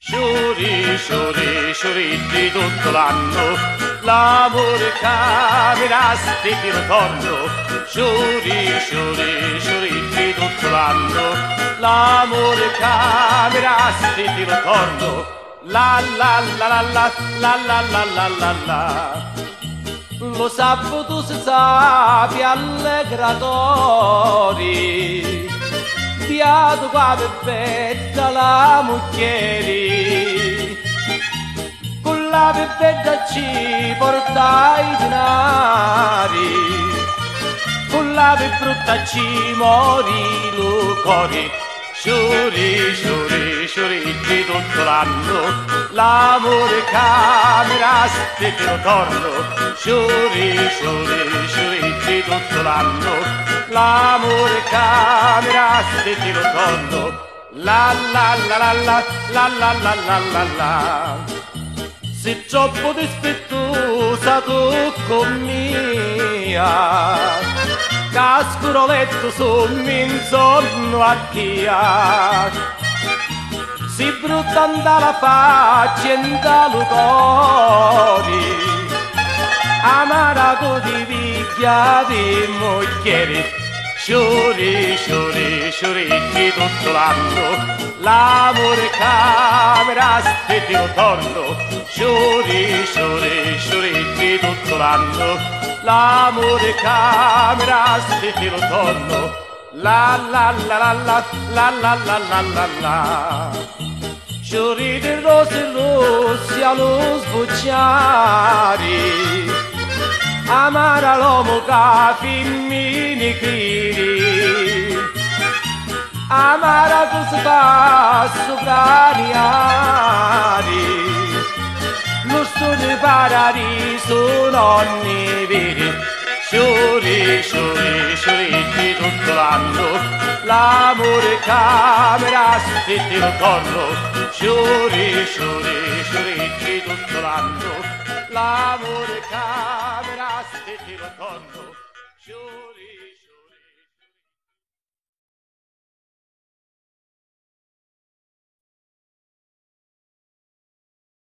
Sciuri, sciuri, sciuritti tutto l'anno, l'amore camera sti ti ritorno. Sciuri, sciuri, sciuritti tutto l'anno, l'amore camera sti ti ritorno. La la la la la la la la la la la. Lo sabato si sapi allegratori, fiato qua pepetta la mucchieri, con la pepetta ci porta i denari, con la brutta ci mori lo cori. Sciuri, sciuri, sciuritti tutto l'anno, l'amore camera sti ti ritorno. Sciuri, sciuri, sciuritti tutto l'anno, l'amore camera sti ti ritorno. La la la la la la la la la la la. Se troppo dispettosa tu con mia, cascuro letto sommi insonno a chia, si brutta la faccia in lo cori, amarato di picchia di moglieri. Sciuri, sciuri, sciuritti tutto l'anno, l'amore camera sti ti ritorno. Sciuri, sciuri, sciuritti tutto l'anno, l'amore camera sti ti ritorno. La la la la la la la la la la la. Sciuriti rossi rossi allo sbucciari, amara l'uomo che fimmini cridi, amara tu si fa sopra gli ari, lo studio paradiso non ne vedi. Sciuri, sciuri, sciuritti tutto l'anno, l'amore camera sti ti ritorno. Sciuri, sciuri, sciuritti tutto l'anno, l'amore camera sti ti ritorno. Sciuri.